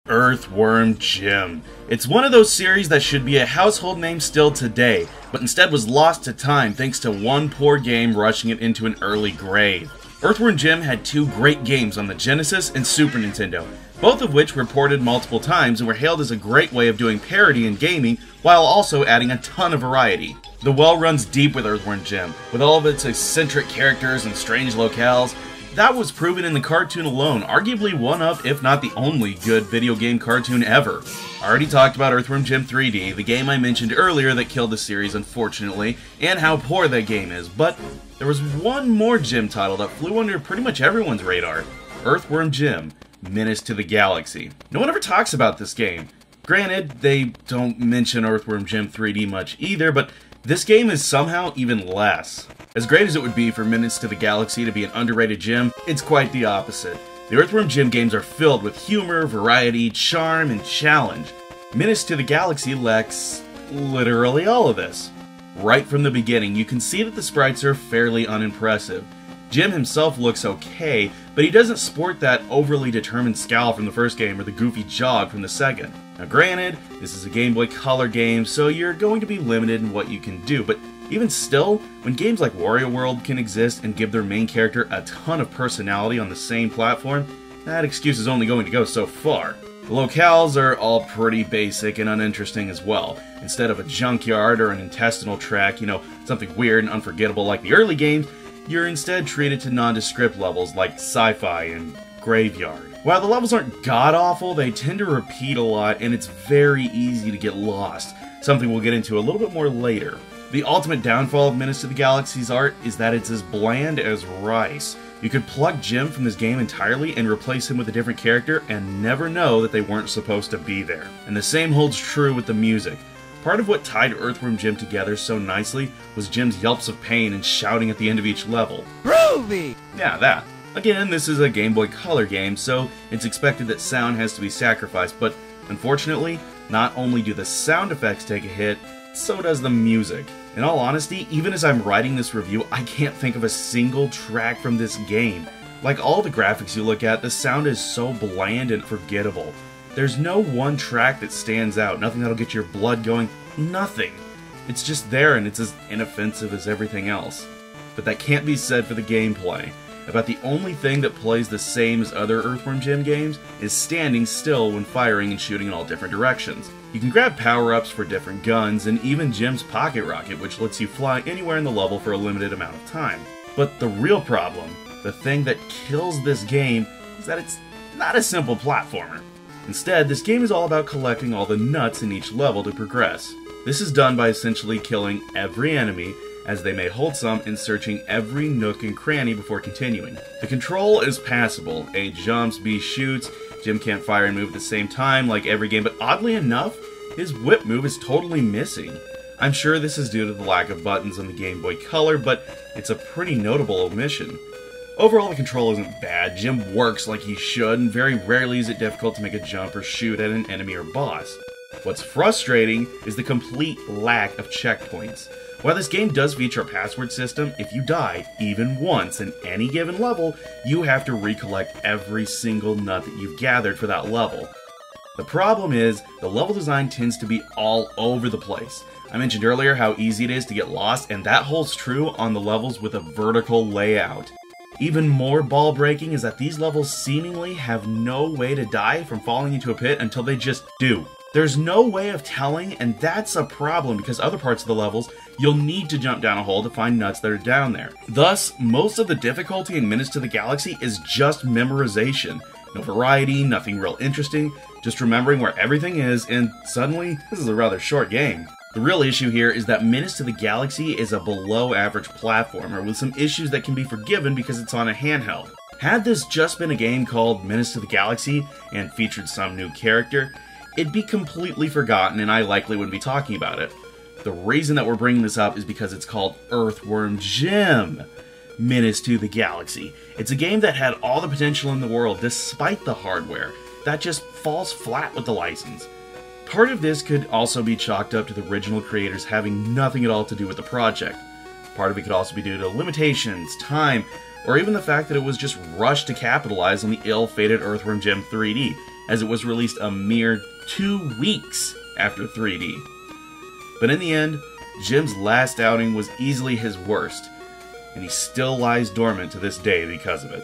Earthworm Jim. It's one of those series that should be a household name still today, but instead was lost to time thanks to one poor game rushing it into an early grave. Earthworm Jim had two great games on the Genesis and Super Nintendo, both of which were ported multiple times and were hailed as a great way of doing parody in gaming while also adding a ton of variety. The well runs deep with Earthworm Jim, with all of its eccentric characters and strange locales. That was proven in the cartoon alone, arguably one of, if not the only, good video game cartoon ever. I already talked about Earthworm Jim 3D, the game I mentioned earlier that killed the series unfortunately, and how poor that game is, but there was one more Jim title that flew under pretty much everyone's radar. Earthworm Jim, Menace to the Galaxy. No one ever talks about this game. Granted, they don't mention Earthworm Jim 3D much either, but this game is somehow even less. As great as it would be for Menace to the Galaxy to be an underrated gem, it's quite the opposite. The Earthworm Jim games are filled with humor, variety, charm, and challenge. Menace to the Galaxy lacks literally all of this. Right from the beginning, you can see that the sprites are fairly unimpressive. Jim himself looks okay, but he doesn't sport that overly determined scowl from the first game or the goofy jog from the second. Now granted, this is a Game Boy Color game, so you're going to be limited in what you can do, but even still, when games like Wario World can exist and give their main character a ton of personality on the same platform, that excuse is only going to go so far. The locales are all pretty basic and uninteresting as well. Instead of a junkyard or an intestinal tract, something weird and unforgettable like the early games, you're instead treated to nondescript levels like sci-fi and graveyard. While the levels aren't god-awful, they tend to repeat a lot and it's very easy to get lost, something we'll get into a little bit more later. The ultimate downfall of Menace to the Galaxy's art is that it's as bland as rice. You could pluck Jim from this game entirely and replace him with a different character and never know that they weren't supposed to be there. And the same holds true with the music. Part of what tied Earthworm Jim together so nicely was Jim's yelps of pain and shouting at the end of each level. Groovy! Yeah, that. Again, this is a Game Boy Color game, so it's expected that sound has to be sacrificed, but unfortunately, not only do the sound effects take a hit, so does the music. In all honesty, even as I'm writing this review, I can't think of a single track from this game. Like all the graphics you look at, the sound is so bland and forgettable. There's no one track that stands out, nothing that'll get your blood going, nothing. It's just there and it's as inoffensive as everything else. But that can't be said for the gameplay. About the only thing that plays the same as other Earthworm Jim games is standing still when firing and shooting in all different directions. You can grab power-ups for different guns, and even Jim's pocket rocket, which lets you fly anywhere in the level for a limited amount of time. But the real problem, the thing that kills this game, is that it's not a simple platformer. Instead, this game is all about collecting all the nuts in each level to progress. This is done by essentially killing every enemy, as they may hold some, and searching every nook and cranny before continuing. The control is passable. A jumps, B shoots, Jim can't fire and move at the same time like every game, but oddly enough, his whip move is totally missing. I'm sure this is due to the lack of buttons on the Game Boy Color, but it's a pretty notable omission. Overall, the control isn't bad. Jim works like he should, and very rarely is it difficult to make a jump or shoot at an enemy or boss. What's frustrating is the complete lack of checkpoints. While this game does feature a password system, if you die even once in any given level, you have to recollect every single nut that you've gathered for that level. The problem is, the level design tends to be all over the place. I mentioned earlier how easy it is to get lost, and that holds true on the levels with a vertical layout. Even more ball-breaking is that these levels seemingly have no way to die from falling into a pit until they just do. There's no way of telling, and that's a problem because other parts of the levels, you'll need to jump down a hole to find nuts that are down there. Thus, most of the difficulty in Menace to the Galaxy is just memorization. No variety, nothing real interesting, just remembering where everything is, and suddenly, this is a rather short game. The real issue here is that Menace to the Galaxy is a below-average platformer with some issues that can be forgiven because it's on a handheld. Had this just been a game called Menace to the Galaxy and featured some new character, it'd be completely forgotten and I likely wouldn't be talking about it. The reason that we're bringing this up is because it's called Earthworm Jim, Menace to the Galaxy. It's a game that had all the potential in the world despite the hardware. That just falls flat with the license. Part of this could also be chalked up to the original creators having nothing at all to do with the project. Part of it could also be due to limitations, time, or even the fact that it was just rushed to capitalize on the ill-fated Earthworm Jim 3D. as it was released a mere 2 weeks after 3D. But in the end, Jim's last outing was easily his worst, and he still lies dormant to this day because of it.